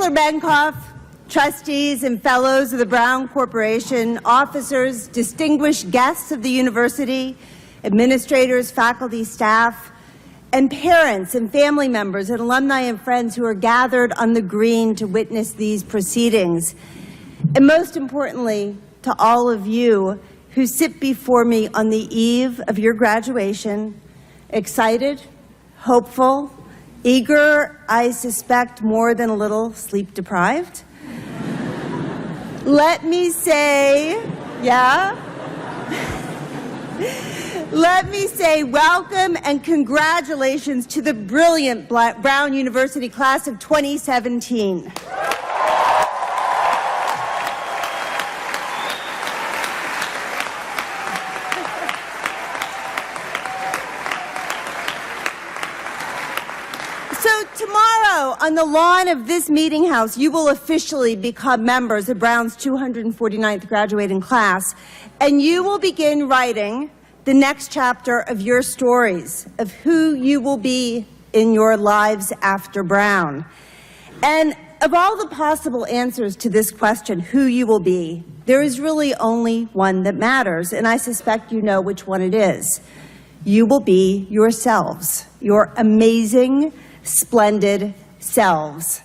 Chancellor Benkoff, trustees and fellows of the Brown Corporation, officers, distinguished guests of the university, administrators, faculty, staff, and parents and family members and alumni and friends who are gathered on the green to witness these proceedings. And most importantly, to all of you who sit before me on the eve of your graduation, excited, hopeful, eager, I suspect more than a little sleep-deprived. Let me say, let me say welcome and congratulations to the brilliant Brown University class of 2017. So tomorrow, on the lawn of this meeting house, you will officially become members of Brown's 249th graduating class, and you will begin writing the next chapter of your stories, of who you will be in your lives after Brown. And of all the possible answers to this question, who you will be, there is really only one that matters, and I suspect you know which one it is. You will be yourselves, your amazing, splendid selves.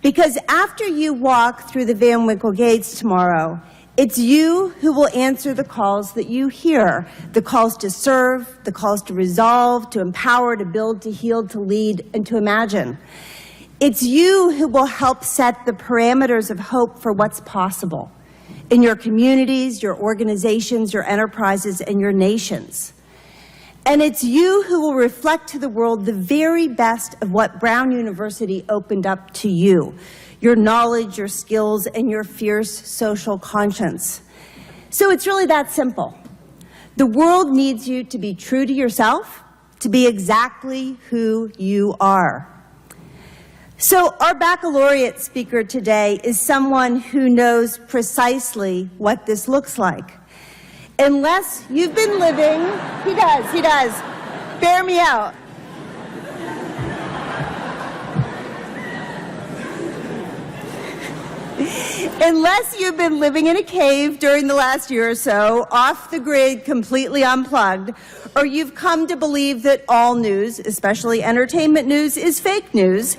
Because after you walk through the Van Winkle gates tomorrow, it's you who will answer the calls that you hear, the calls to serve, the calls to resolve, to empower, to build, to heal, to lead, and to imagine. It's you who will help set the parameters of hope for what's possible in your communities, your organizations, your enterprises, and your nations. And it's you who will reflect to the world the very best of what Brown University opened up to you, your knowledge, your skills, and your fierce social conscience. So it's really that simple. The world needs you to be true to yourself, to be exactly who you are. So our baccalaureate speaker today is someone who knows precisely what this looks like. Unless you've been living, he does, bear me out. Unless you've been living in a cave during the last year or so, off the grid, completely unplugged, or you've come to believe that all news, especially entertainment news, is fake news,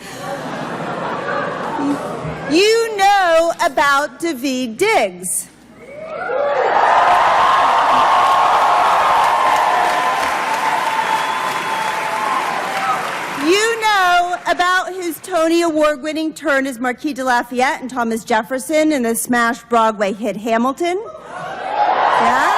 you know about Daveed Diggs. You know about his Tony Award-winning turn as Marquis de Lafayette and Thomas Jefferson in the smash Broadway hit Hamilton. Yeah?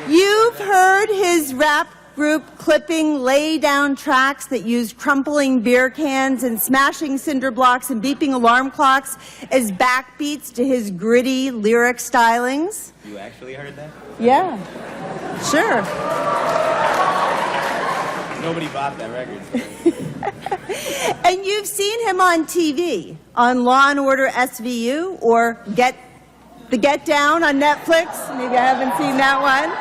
You've heard his rap group clipping lay-down tracks that use crumpling beer cans and smashing cinder blocks and beeping alarm clocks as backbeats to his gritty lyric stylings. You actually heard that? Yeah, sure. Nobody bought that record. And you've seen him on TV, on Law & Order SVU, or Get Down on Netflix. Maybe I haven't seen that one.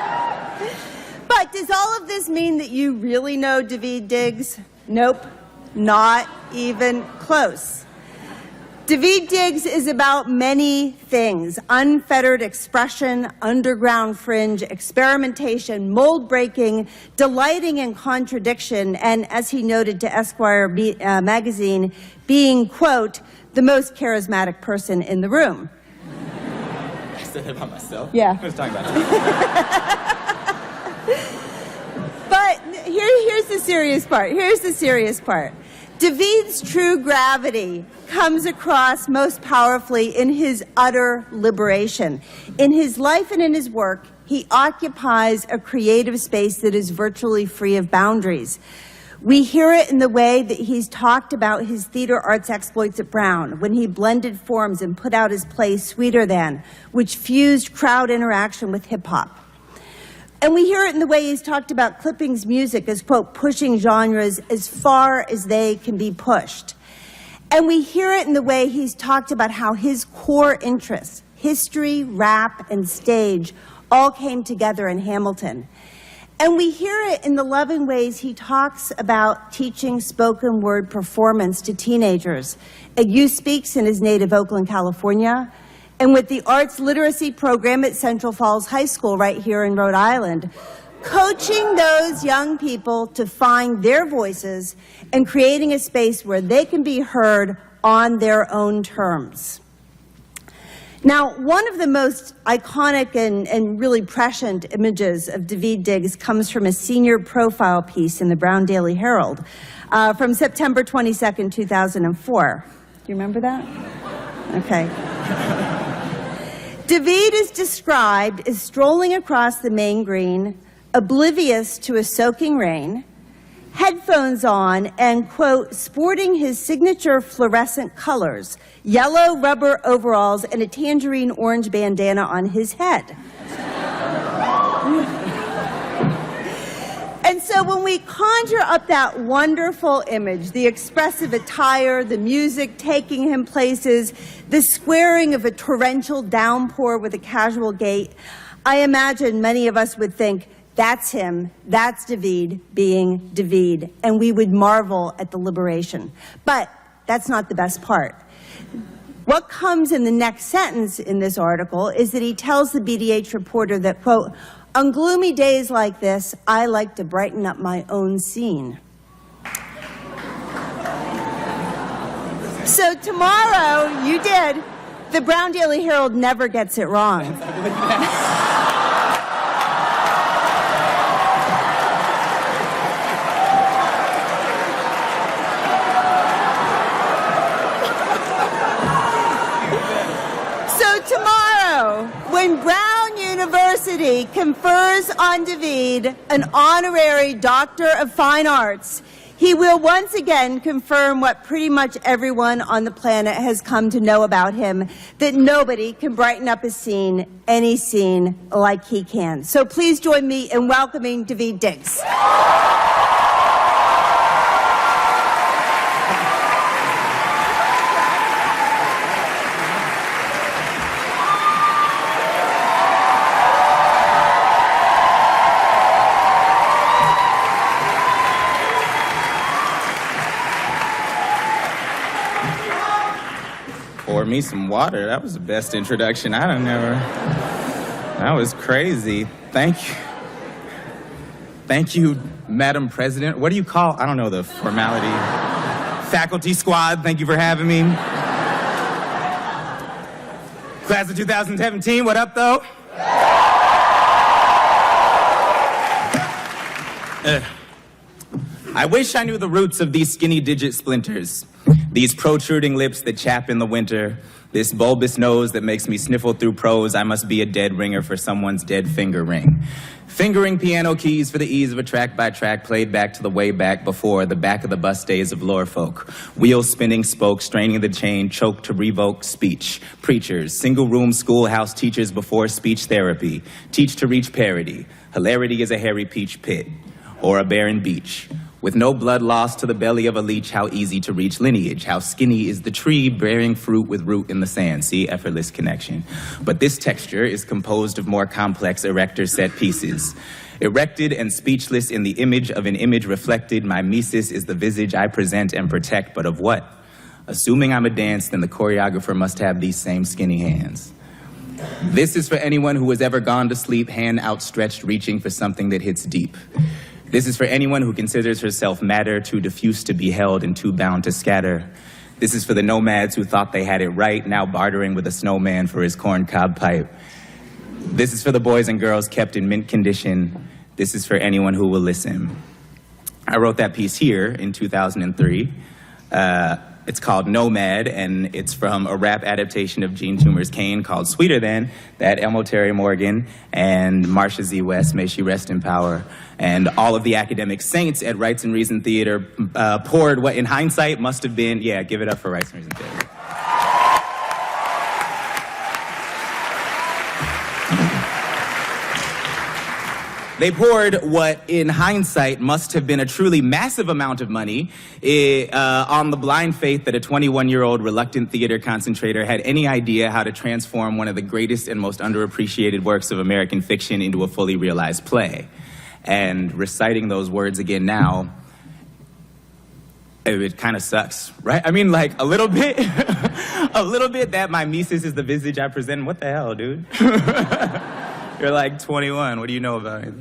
But does all of this mean that you really know Daveed Diggs? Nope, not even close. Daveed Diggs is about many things: unfettered expression, underground fringe, experimentation, mold breaking, delighting in contradiction, and as he noted to Esquire magazine, being, quote, the most charismatic person in the room. I said that about myself? Yeah. I was talking about But here's the serious part. Daveed's true gravity comes across most powerfully in his utter liberation. In his life and in his work, he occupies a creative space that is virtually free of boundaries. We hear it in the way that he's talked about his theater arts exploits at Brown, when he blended forms and put out his play Sweeter Than, which fused crowd interaction with hip-hop. And we hear it in the way he's talked about clipping's music as, quote, pushing genres as far as they can be pushed. And we hear it in the way he's talked about how his core interests, history, rap, and stage, all came together in Hamilton. And we hear it in the loving ways he talks about teaching spoken word performance to teenagers at Youth Speaks in his native Oakland, California, and with the arts literacy program at Central Falls High School right here in Rhode Island, coaching those young people to find their voices and creating a space where they can be heard on their own terms. Now, one of the most iconic and really prescient images of Daveed Diggs comes from a senior profile piece in the Brown Daily Herald from September 22nd, 2004. Do you remember that? Okay. Daveed is described as strolling across the main green, oblivious to a soaking rain, headphones on, and, quote, sporting his signature fluorescent colors, yellow rubber overalls and a tangerine orange bandana on his head. And so when we conjure up that wonderful image, the expressive attire, the music taking him places, the squaring of a torrential downpour with a casual gait, I imagine many of us would think, that's him, that's Daveed being Daveed, and we would marvel at the liberation. But that's not the best part. What comes in the next sentence in this article is that he tells the BDH reporter that, quote, on gloomy days like this, I like to brighten up my own scene. So tomorrow, you did. The Brown Daily Herald never gets it wrong. Tomorrow, when Brown University confers on Daveed an honorary Doctor of Fine Arts, he will once again confirm what pretty much everyone on the planet has come to know about him, that nobody can brighten up a scene, any scene, like he can. So please join me in welcoming Daveed Diggs. Pour me some water. That was the best introduction I'd never. That was crazy. Thank you. Thank you, Madam President. What do you call, I don't know the formality. Faculty squad, thank you for having me. Class of 2017, what up, though? I wish I knew the roots of these skinny digit splinters. These protruding lips that chap in the winter, this bulbous nose that makes me sniffle through prose, I must be a dead ringer for someone's dead finger ring. Fingering piano keys for the ease of a track by track played back to the way back before the back of the bus days of lore folk. Wheels spinning spokes, straining the chain, choked to revoke speech. Preachers, single room schoolhouse teachers before speech therapy. Teach to reach parity. Hilarity is a hairy peach pit or a barren beach. With no blood lost to the belly of a leech, how easy to reach lineage. How skinny is the tree bearing fruit with root in the sand. See, effortless connection. But this texture is composed of more complex erector set pieces. Erected and speechless in the image of an image reflected, my mesis is the visage I present and protect, but of what? Assuming I'm a dance, then the choreographer must have these same skinny hands. This is for anyone who has ever gone to sleep, hand outstretched, reaching for something that hits deep. This is for anyone who considers herself matter, too diffuse to be held and too bound to scatter. This is for the nomads who thought they had it right, now bartering with a snowman for his corncob pipe. This is for the boys and girls kept in mint condition. This is for anyone who will listen. I wrote that piece here in 2003. It's called Nomad, and it's from a rap adaptation of Gene Toomer's Kane called Sweeter Than, that Elmo Terry Morgan and Marsha Z. West, may she rest in power, and all of the academic saints at Rights and Reason Theater poured what in hindsight must have been, yeah, give it up for Rights and Reason Theater. They poured what, in hindsight, must have been a truly massive amount of money on the blind faith that a 21-year-old reluctant theater concentrator had any idea how to transform one of the greatest and most underappreciated works of American fiction into a fully realized play. And reciting those words again now, it kind of sucks, right? I mean, like, a little bit, a little bit that my mimesis is the visage I present. What the hell, dude? You're like 21, what do you know about it?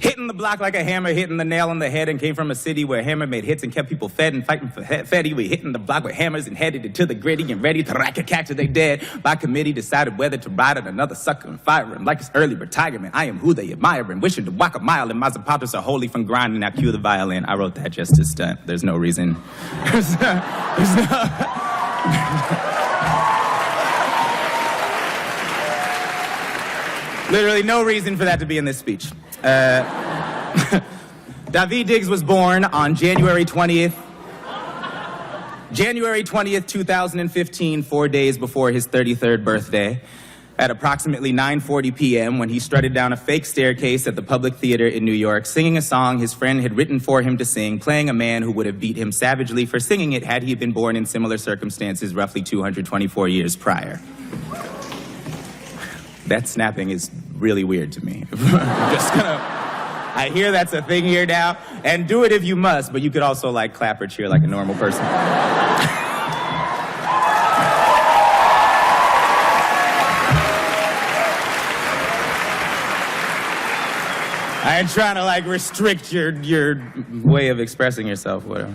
Hitting the block like a hammer, hitting the nail on the head, and came from a city where hammer made hits and kept people fed and fighting for Fetty. We hitting the block with hammers and headed into the gritty and ready to rack a catch till they dead. By committee decided whether to ride at another sucker and fire him like it's early retirement. I am who they admire and wishing to walk a mile, and my zapatos are holy from grinding. Now cue the violin. I wrote that just to stunt. There's no reason. Literally no reason for that to be in this speech. Daveed Diggs was born on January 20th, 2015, 4 days before his 33rd birthday, at approximately 9:40 p.m. when he strutted down a fake staircase at the Public Theater in New York, singing a song his friend had written for him to sing, playing a man who would have beat him savagely for singing it had he been born in similar circumstances roughly 224 years prior. That snapping is really weird to me. I'm just gonna... I hear that's a thing here now, and do it if you must, but you could also, like, clap or cheer like a normal person. I ain't trying to, like, restrict your way of expressing yourself, whatever.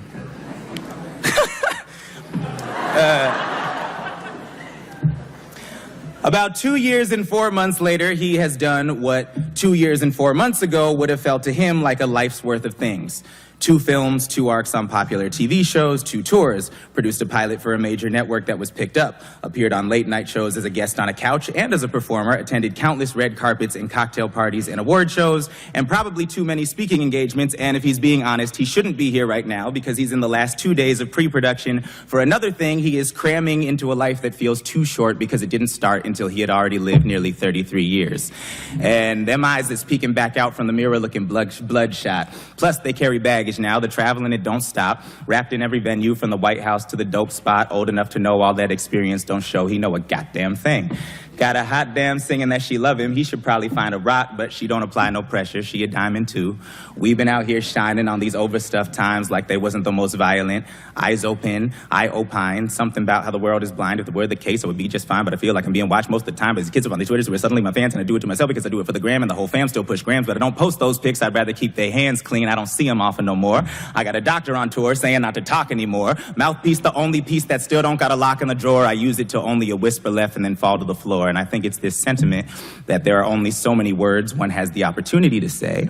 About 2 years and 4 months later, he has done what 2 years and 4 months ago would have felt to him like a life's worth of things. 2 films, 2 arcs on popular TV shows, 2 tours, produced a pilot for a major network that was picked up, appeared on late night shows as a guest on a couch and as a performer, attended countless red carpets and cocktail parties and award shows, and probably too many speaking engagements, and if he's being honest, he shouldn't be here right now because he's in the last 2 days of pre-production for another thing he is cramming into a life that feels too short because it didn't start until he had already lived nearly 33 years. And them eyes that's peeking back out from the mirror looking bloodshot. Plus, they carry baggage now. The traveling, it don't stop. Wrapped in every venue from the White House to the dope spot. Old enough to know all that experience don't show he know a goddamn thing. Got a hot damn singing that she love him. He should probably find a rock, but she don't apply no pressure. She a diamond too. We've been out here shining on these overstuffed times like they wasn't the most violent. Eyes open, I opine. Something about how the world is blind. If it were the case, I would be just fine, but I feel like I'm being watched most of the time. But these kids up on these Twitters who are suddenly my fans, and I do it to myself because I do it for the gram, and the whole fam still push grams, but I don't post those pics. I'd rather keep their hands clean. I don't see them often no more. I got a doctor on tour saying not to talk anymore. Mouthpiece, the only piece that still don't got a lock in the drawer. I use it till only a whisper left and then fall to the floor. And I think it's this sentiment that there are only so many words one has the opportunity to say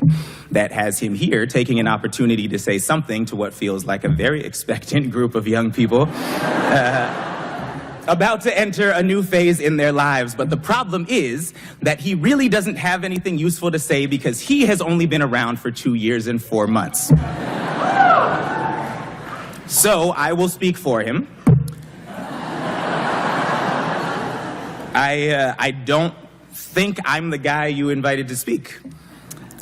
that has him here taking an opportunity to say something to what feels like a very expectant group of young people about to enter a new phase in their lives. But the problem is that he really doesn't have anything useful to say because he has only been around for 2 years and 4 months. So I will speak for him. I don't think I'm the guy you invited to speak.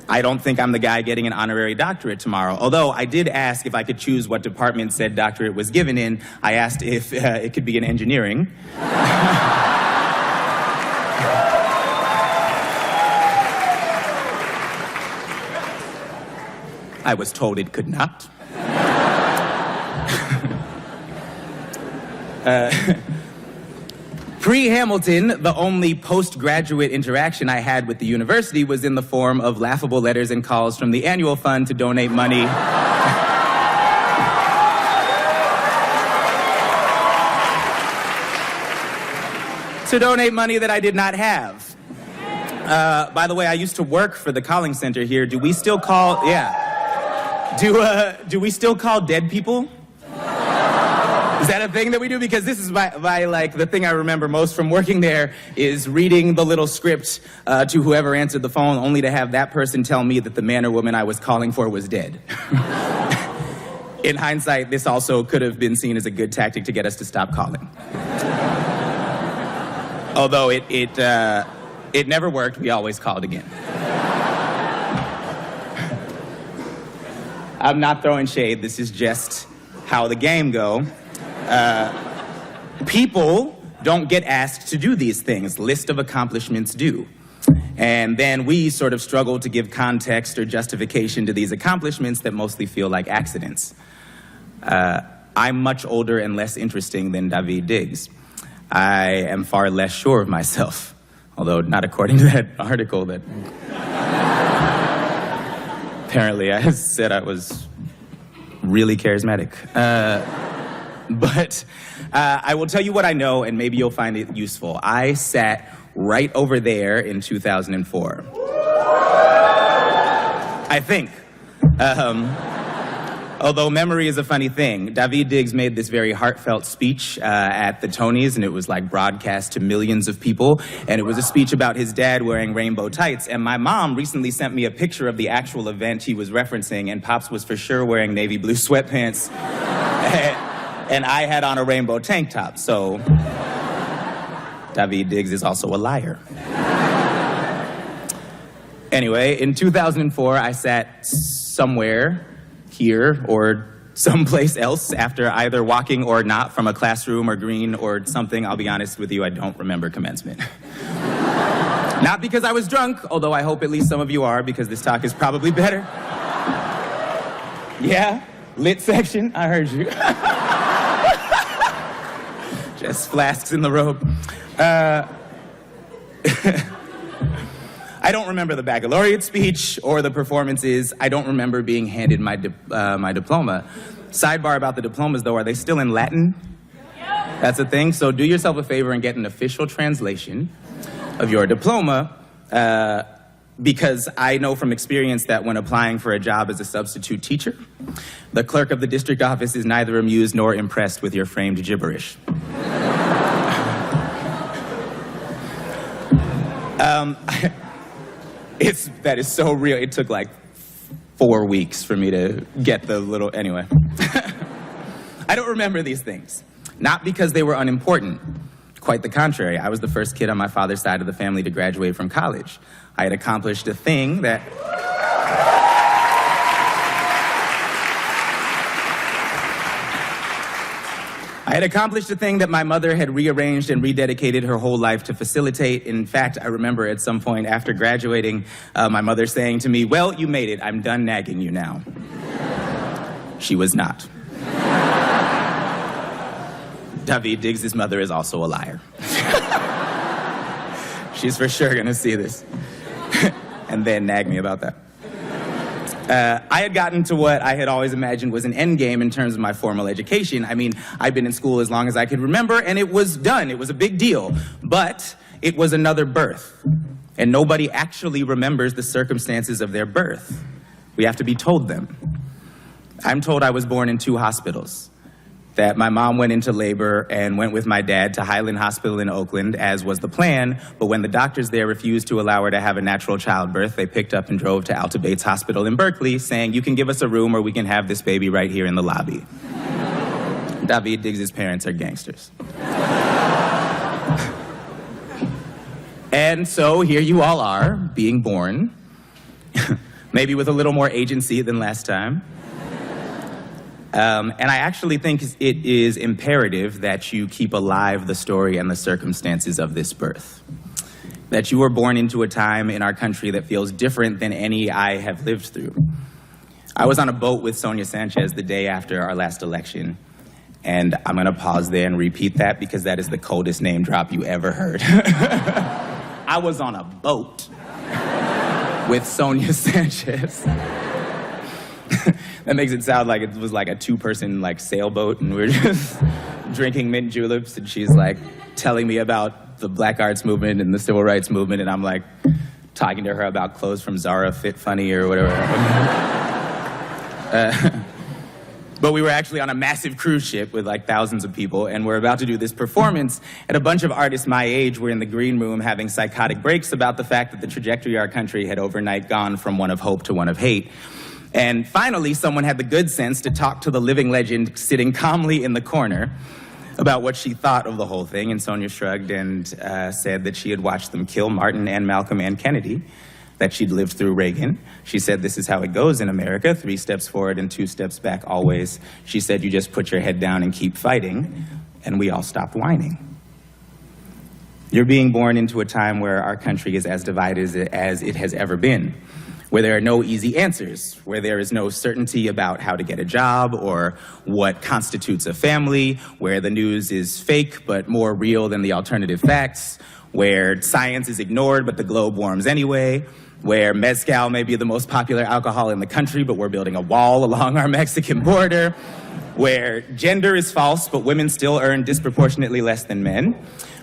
I don't think I'm the guy getting an honorary doctorate tomorrow. Although I did ask if I could choose what department said doctorate was given in. I asked if it could be in engineering. I was told it could not. Pre-Hamilton, the only postgraduate interaction I had with the university was in the form of laughable letters and calls from the annual fund to donate money. To donate money that I did not have. By the way, I used to work for the calling center here. Do we still call, do we still call dead people? Is that a thing that we do? Because this is by like, the thing I remember most from working there is reading the little script to whoever answered the phone, only to have that person tell me that the man or woman I was calling for was dead. In hindsight, this also could have been seen as a good tactic to get us to stop calling. Although it never worked, we always called again. I'm not throwing shade, this is just how the game go. People don't get asked to do these things. List of accomplishments do. And then we sort of struggle to give context or justification to these accomplishments that mostly feel like accidents. I'm much older and less interesting than Daveed Diggs. I am far less sure of myself, although not according to that article that apparently I said I was really charismatic. But I will tell you what I know, and maybe you'll find it useful. I sat right over there in 2004. I think. Although memory is a funny thing, Daveed Diggs made this very heartfelt speech at the Tonys, and it was like broadcast to millions of people. And it was a speech about his dad wearing rainbow tights. And my mom recently sent me a picture of the actual event he was referencing, and Pops was for sure wearing navy blue sweatpants. And I had on a rainbow tank top, so Daveed Diggs is also a liar. Anyway, in 2004, I sat somewhere here or someplace else after either walking or not from a classroom or green or something. I'll be honest with you, I don't remember commencement. Not because I was drunk, although I hope at least some of you are, because this talk is probably better. Yeah, lit section, I heard you. Just flasks in the robe. I don't remember the baccalaureate speech or the performances. I don't remember being handed my diploma. Sidebar about the diplomas, though, are they still in Latin? That's a thing. So do yourself a favor and get an official translation of your diploma, because I know from experience that when applying for a job as a substitute teacher, the clerk of the district office is neither amused nor impressed with your framed gibberish. That is so real. It took like 4 weeks for me to get the little, anyway. I don't remember these things. Not because they were unimportant. Quite the contrary. I was the first kid on my father's side of the family to graduate from college. I had accomplished a thing that... I had accomplished a thing that my mother had rearranged and rededicated her whole life to facilitate. In fact, I remember at some point after graduating, my mother saying to me, "Well, you made it. I'm done nagging you now." She was not. Daveed Diggs' mother is also a liar. She's for sure gonna see this and then nag me about that. I had gotten to what I had always imagined was an end game in terms of my formal education. I mean, I'd been in school as long as I could remember, and it was done. It was a big deal. But it was another birth, and nobody actually remembers the circumstances of their birth. We have to be told them. I'm told I was born in 2 hospitals, that my mom went into labor and went with my dad to Highland Hospital in Oakland, as was the plan, but when the doctors there refused to allow her to have a natural childbirth, they picked up and drove to Alta Bates Hospital in Berkeley, saying, "You can give us a room or we can have this baby right here in the lobby." Daveed Diggs' parents are gangsters. And so here you all are, being born, maybe with a little more agency than last time. And I actually think it is imperative that you keep alive the story and the circumstances of this birth. That you were born into a time in our country that feels different than any I have lived through. I was on a boat with Sonia Sanchez the day after our last election, and I'm gonna pause there and repeat that because that is the coldest name drop you ever heard. I was on a boat with Sonia Sanchez. That makes it sound like it was like a 2-person like sailboat, and we were just drinking mint juleps, and she's like telling me about the Black Arts Movement and the Civil Rights Movement, and I'm like talking to her about clothes from Zara fit funny or whatever. But we were actually on a massive cruise ship with like thousands of people, and we're about to do this performance, and a bunch of artists my age were in the green room having psychotic breaks about the fact that the trajectory of our country had overnight gone from one of hope to one of hate. And finally, someone had the good sense to talk to the living legend sitting calmly in the corner about what she thought of the whole thing. And Sonia shrugged and said that she had watched them kill Martin and Malcolm and Kennedy, that she'd lived through Reagan. She said, "This is how it goes in America, 3 steps forward and 2 steps back always." She said, "You just put your head down and keep fighting." And we all stopped whining. You're being born into a time where our country is as divided as it has ever been, where there are no easy answers, where there is no certainty about how to get a job or what constitutes a family, where the news is fake but more real than the alternative facts, where science is ignored but the globe warms anyway, where mezcal may be the most popular alcohol in the country but we're building a wall along our Mexican border, where gender is false but women still earn disproportionately less than men,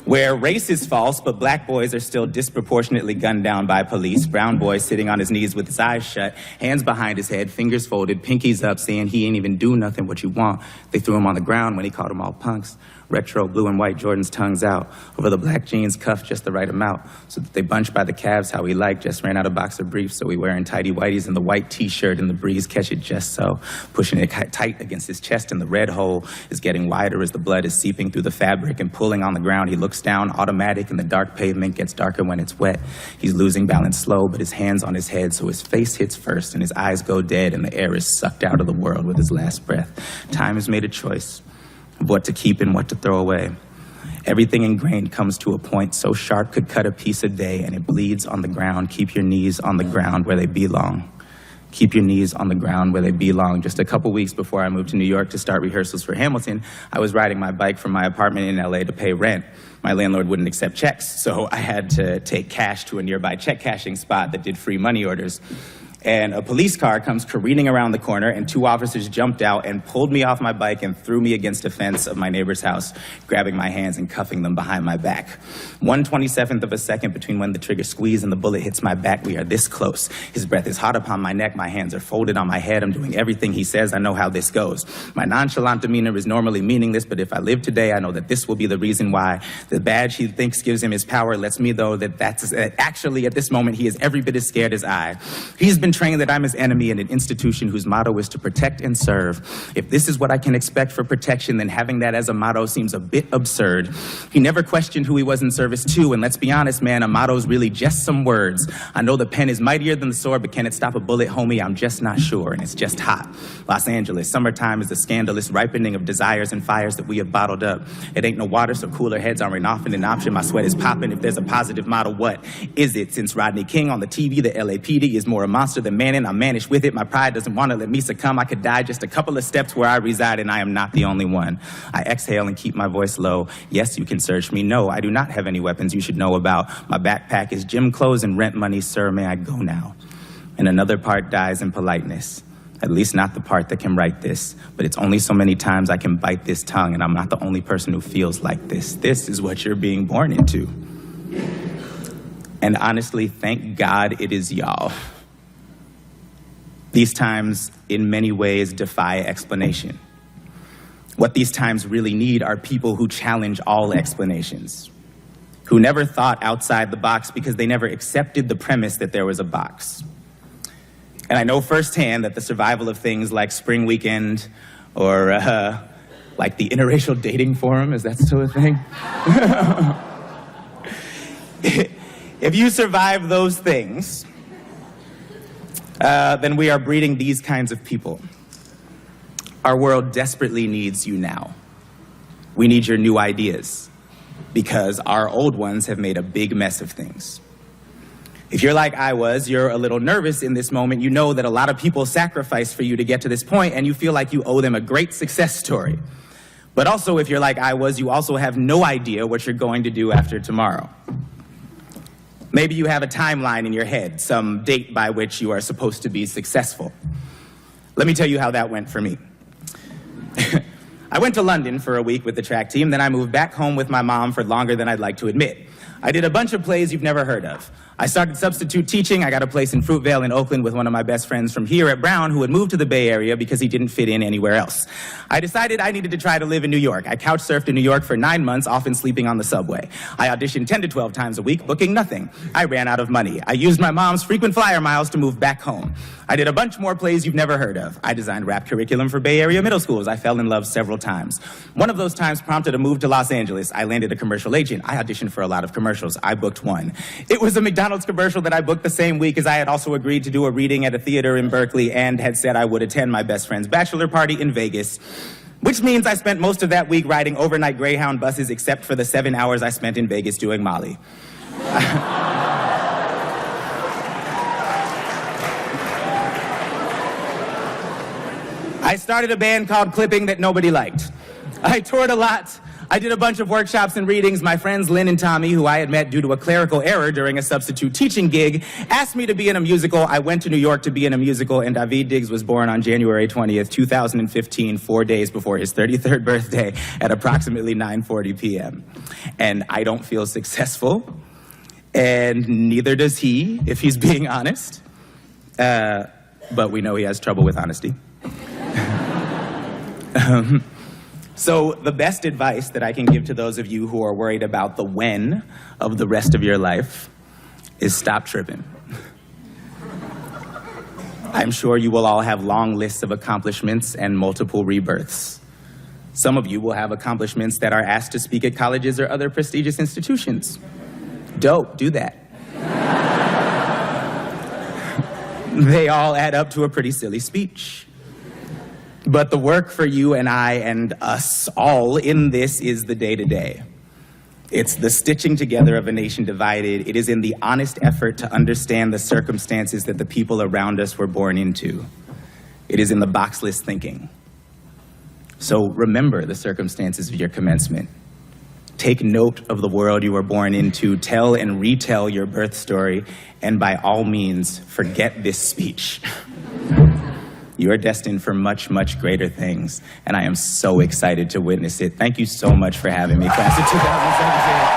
where race is false, but black boys are still disproportionately gunned down by police. Brown boy sitting on his knees with his eyes shut, hands behind his head, fingers folded, pinkies up, saying he ain't even do nothing what you want. They threw him on the ground when he called them all punks. Retro blue and white Jordans tongues out. Over the black jeans cuffed just the right amount, so that they bunch by the calves how we like. Just ran out of boxer briefs, so we wearing tighty whities and the white t-shirt and the breeze catch it just so. Pushing it tight against his chest and the red hole is getting wider as the blood is seeping through the fabric and pulling on the ground. He looks down, automatic, and the dark pavement gets darker when it's wet. He's losing balance slow, but his hand's on his head, so his face hits first and his eyes go dead and the air is sucked out of the world with his last breath. Time has made a choice of what to keep and what to throw away. Everything ingrained comes to a point so sharp could cut a piece a day, and it bleeds on the ground. Keep your knees on the ground where they belong. Keep your knees on the ground where they belong. Just a couple weeks before I moved to New York to start rehearsals for Hamilton, I was riding my bike from my apartment in LA to pay rent. My landlord wouldn't accept checks, so I had to take cash to a nearby check cashing spot that did free money orders. And a police car comes careening around the corner, and two officers jumped out and pulled me off my bike and threw me against a fence of my neighbor's house, grabbing my hands and cuffing them behind my back. 1/27th of a second between when the trigger squeezed and the bullet hits my back. We are this close. His breath is hot upon my neck. My hands are folded on my head. I'm doing everything he says. I know how this goes. My nonchalant demeanor is normally meaningless, but if I live today, I know that this will be the reason why. The badge he thinks gives him his power lets me know that actually at this moment he is every bit as scared as I. He's been trained that I'm his enemy in an institution whose motto is to protect and serve. If this is what I can expect for protection, then having that as a motto seems a bit absurd. He never questioned who he was in service to, and let's be honest, man, a motto's really just some words. I know the pen is mightier than the sword, but can it stop a bullet, homie? I'm just not sure, and it's just hot. Los Angeles, summertime is the scandalous ripening of desires and fires that we have bottled up. It ain't no water, so cooler heads aren't often an option. My sweat is popping. If there's a positive motto, what is it? Since Rodney King on the TV, the LAPD is more a monster than Manning. I managed with it. My pride doesn't want to let me succumb. I could die just a couple of steps where I reside, and I am not the only one. I exhale and keep my voice low. Yes, you can search me. No, I do not have any weapons you should know about. My backpack is gym clothes and rent money. Sir, may I go now? And another part dies in politeness. At least not the part that can write this. But it's only so many times I can bite this tongue, and I'm not the only person who feels like this. This is what you're being born into. And honestly, thank God it is y'all. These times, in many ways, defy explanation. What these times really need are people who challenge all explanations, who never thought outside the box because they never accepted the premise that there was a box. And I know firsthand that the survival of things like Spring Weekend or like the interracial dating forum, is that still a thing? If you survive those things, then we are breeding these kinds of people. Our world desperately needs you now. We need your new ideas because our old ones have made a big mess of things. If you're like I was, you're a little nervous in this moment. You know that a lot of people sacrificed for you to get to this point, and you feel like you owe them a great success story. But also, if you're like I was, you also have no idea what you're going to do after tomorrow. Maybe you have a timeline in your head, some date by which you are supposed to be successful. Let me tell you how that went for me. I went to London for a week with the track team, then I moved back home with my mom for longer than I'd like to admit. I did a bunch of plays you've never heard of. I started substitute teaching. I got a place in Fruitvale in Oakland with one of my best friends from here at Brown who had moved to the Bay Area because he didn't fit in anywhere else. I decided I needed to try to live in New York. I couch surfed in New York for 9 months, often sleeping on the subway. I auditioned 10 to 12 times a week, booking nothing. I ran out of money. I used my mom's frequent flyer miles to move back home. I did a bunch more plays you've never heard of. I designed rap curriculum for Bay Area middle schools. I fell in love several times. One of those times prompted a move to Los Angeles. I landed a commercial agent. I auditioned for a lot of commercials. I booked one. It was a McDonald's commercial that I booked the same week as I had also agreed to do a reading at a theater in Berkeley and had said I would attend my best friend's bachelor party in Vegas. Which means I spent most of that week riding overnight Greyhound buses except for the 7 hours I spent in Vegas doing Molly. I started a band called Clipping that nobody liked. I toured a lot. I did a bunch of workshops and readings. My friends Lynn and Tommy, who I had met due to a clerical error during a substitute teaching gig, asked me to be in a musical. I went to New York to be in a musical, and Daveed Diggs was born on January 20th, 2015, 4 days before his 33rd birthday at approximately 9:40 p.m. And I don't feel successful, and neither does he, if he's being honest. But we know he has trouble with honesty. So the best advice that I can give to those of you who are worried about the when of the rest of your life is stop tripping. I'm sure you will all have long lists of accomplishments and multiple rebirths. Some of you will have accomplishments that are asked to speak at colleges or other prestigious institutions. Dope, do that. They all add up to a pretty silly speech. But the work for you and I and us all in this is the day-to-day. It's the stitching together of a nation divided. It is in the honest effort to understand the circumstances that the people around us were born into. It is in the boxless thinking. So remember the circumstances of your commencement. Take note of the world you were born into. Tell and retell your birth story. And by all means, forget this speech. You are destined for much, much greater things, and I am so excited to witness it. Thank you so much for having me, class of 2017.